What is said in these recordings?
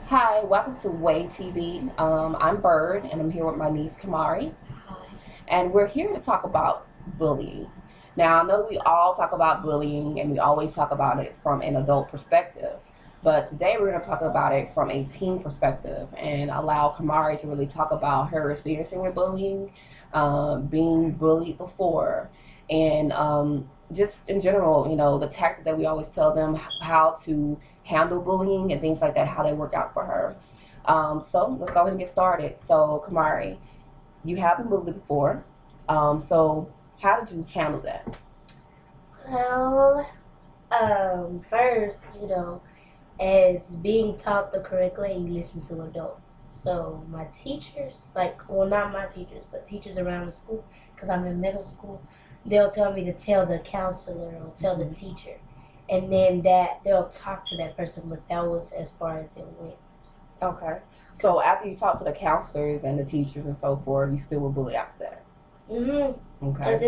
Hi, welcome to Way TV. I'm Bird, and I'm here with my niece Kumari, and we're here to talk about bullying. Now, I know we all talk about bullying, and we always talk about it from an adult perspective, but today we're going to talk about it from a teen perspective and allow Kumari to really talk about her experiencing with bullying, being bullied before, and just in general, the tactic that we always tell them how to handle bullying and things like that, how they work out for her. So let's go ahead and get started. So, Kamari, you have been bullied before. So how did you handle that? Well, first, as being taught the correct way, you listen to adults. So my teachers, not my teachers, but teachers around the school, because I'm in middle school, they'll tell me to tell the counselor or tell the teacher, and then that they'll talk to that person. But that was as far as it went. Okay. So after you talked to the counselors and the teachers and so forth, you still were bullied after that. Because Okay.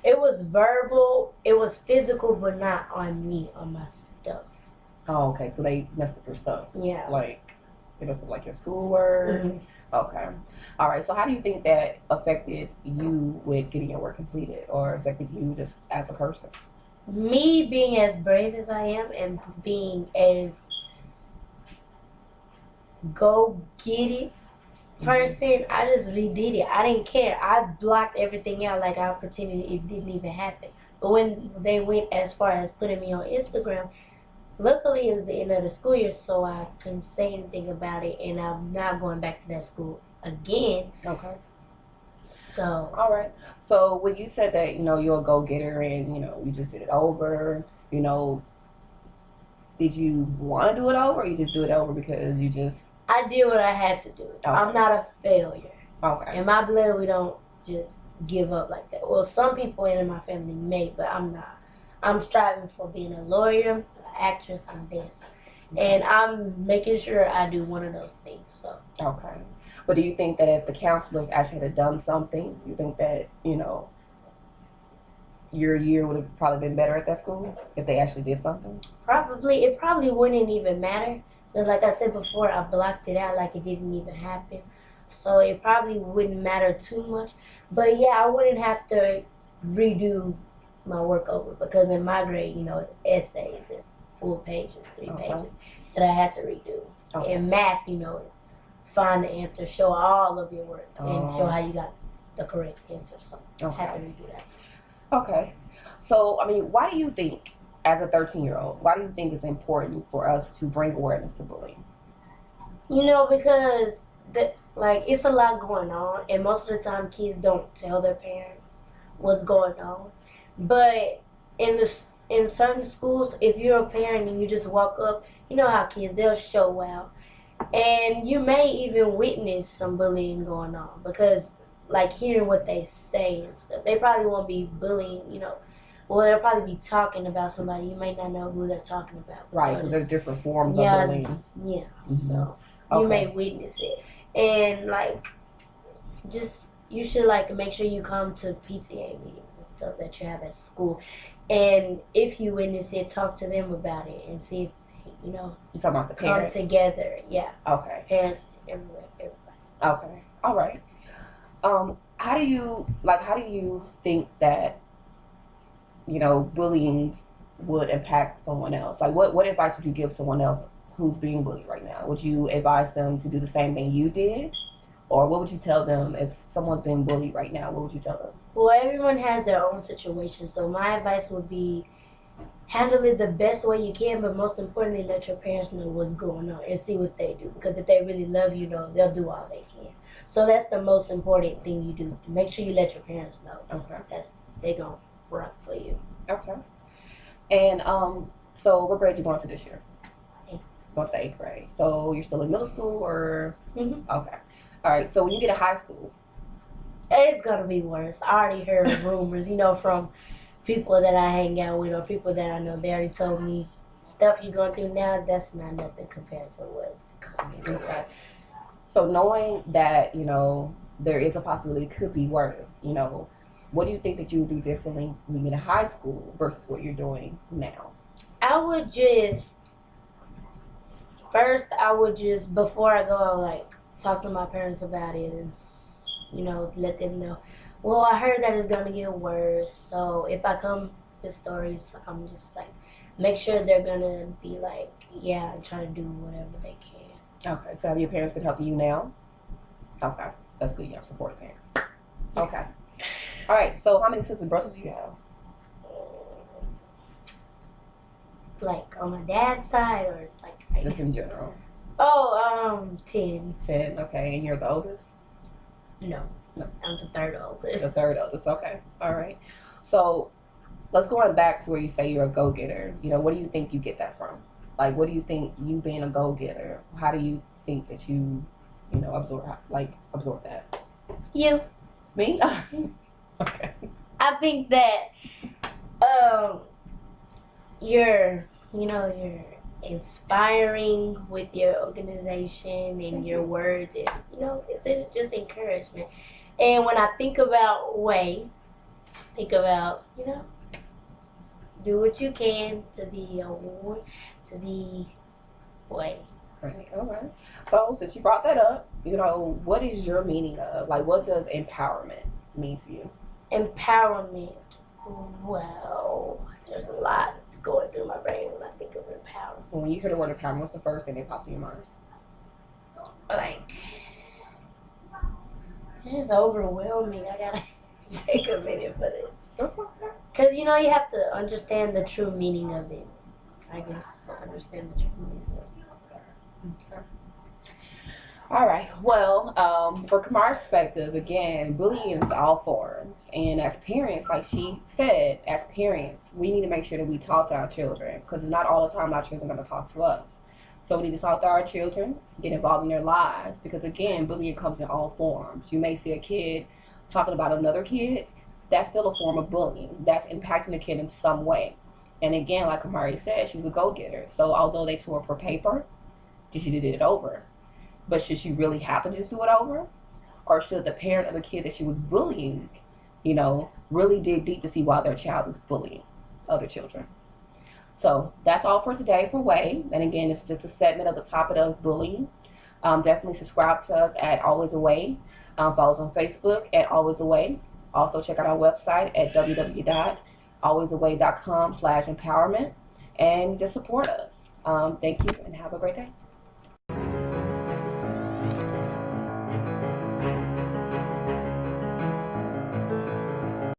it was verbal, it was physical, but not on me, on my stuff. Oh, okay. So they messed up your stuff. Yeah. Like they messed up like your schoolwork. Okay. All right. So how do you think that affected you with getting your work completed, or affected you just as a person? Me being as brave as I am and being as go get it person, I just redid it. I didn't care. I blocked everything out like I pretended it didn't even happen. But when they went as far as putting me on Instagram, luckily it was the end of the school year, so I couldn't say anything about it, and I'm not going back to that school again. Okay. So All right. So when you said that, you're a go getter and, you just did it over, you know, did you want to do it over, or you just do it over because you just. I did what I had to do. Okay. I'm not a failure. Okay. In my blood, we don't just give up like that. Well, some people in my family may, but I'm not. I'm striving for being a lawyer, an actress, and dancer. And I'm making sure I do one of those things. So. Okay. But do you think that if the counselors actually had done something, you think that, your year would have probably been better at that school if they actually did something? It probably wouldn't even matter. Because like I said before, I blocked it out like it didn't even happen. So it probably wouldn't matter too much. But yeah, I wouldn't have to redo my work over. Because in my grade, it's essays and full pages, 3 pages, that I had to redo. Okay. In math, it's find the answer, show all of your work, and show how you got the correct answer. So I had to redo that too. Okay. So, why do you think, as a 13-year-old, why do you think it's important for us to bring awareness to bullying? Because it's a lot going on, and most of the time kids don't tell their parents what's going on. But in certain schools, if you're a parent and you just walk up, you know how kids, they'll show out, and you may even witness some bullying going on because hearing what they say and stuff, they probably won't be bullying. Well, they'll probably be talking about somebody. You may not know who they're talking about. Right, because there's different forms of bullying. Yeah. Mm-hmm. So you may witness it, and you should make sure you come to PTA meetings and stuff that you have at school, and if you witness it, talk to them about it and see if they, you talking about the parents come together. Yeah. Okay. Parents, everybody. Okay. All right. How do you think that bullying would impact someone else? Like, what advice would you give someone else who's being bullied right now? Would you advise them to do the same thing you did? Or what would you tell them if someone's being bullied right now? What would you tell them? Well, everyone has their own situation. So my advice would be handle it the best way you can, but most importantly, let your parents know what's going on and see what they do. Because if they really love you, they'll do all they can. So that's the most important thing you do. Make sure you let your parents know. Okay. They gonna rock for you. Okay. And so what grade you going to this year? 8th. Going to the 8th grade. So you're still in middle school, or? Mhm. Okay. All right. So when you get to high school, it's gonna be worse. I already heard rumors, from people that I hang out with or people that I know. They already told me stuff you're going through now. That's not nothing compared to what's coming. Okay. So knowing that there is a possibility it could be worse, what do you think that you would do differently when you get in high school versus what you're doing now? I would just first I would just, before I go, I would like talk to my parents about it and, you know, let them know. Well, I heard that it's gonna get worse, so if I come with stories, I'm just like, make sure they're gonna be like, yeah, and try to do whatever they can. Okay, so have your parents been helping you now? Okay, that's good. You have supportive parents. Okay. All right, so how many sisters and brothers do you have? Like on my dad's side or like right Just now? in general. Oh, 10. 10, okay, and you're the oldest? No, No. I'm the third oldest. The third oldest, okay. All right. So let's go on back to where you say you're a go-getter. You know, what do you think you get that from? Like, what do you think you being a go-getter, how do you think that you know, absorb that? You. Me? Okay. I think that you're inspiring with your organization and your words, and you know, it's just encouragement. And when I think about Way, think about, you know, do what you can to be Way. Right. All right. So since you brought that up, you know, what is your meaning of, like, what does empowerment mean to you? Empowerment. Well, there's a lot going through my brain when I think of empowerment. When you hear the word empowerment, what's the first thing that pops in your mind? Like, it's just overwhelming. I gotta take a minute for this. That's okay. Because, you know, you have to understand the true meaning of it. I guess understand the true meaning of it. Okay. All right. Well, for Kumari's perspective, again, bullying is all forms. And as parents, like she said, as parents, we need to make sure that we talk to our children, because it's not all the time our children are going to talk to us. So we need to talk to our children, get involved in their lives, because again, bullying comes in all forms. You may see a kid talking about another kid. That's still a form of bullying. That's impacting the kid in some way. And again, like Kumari said, she's a go-getter. So although they tore up her paper, she did it over. But should she really have to just do it over? Or should the parent of the kid that she was bullying, you know, really dig deep to see why their child was bullying other children? So that's all for today for Way. And again, it's just a segment of the topic of bullying. Definitely subscribe to us at Always Away. Follow us on Facebook at Always Away. Also check out our website at www.alwaysaway.com/empowerment. And just support us. Thank you and have a great day.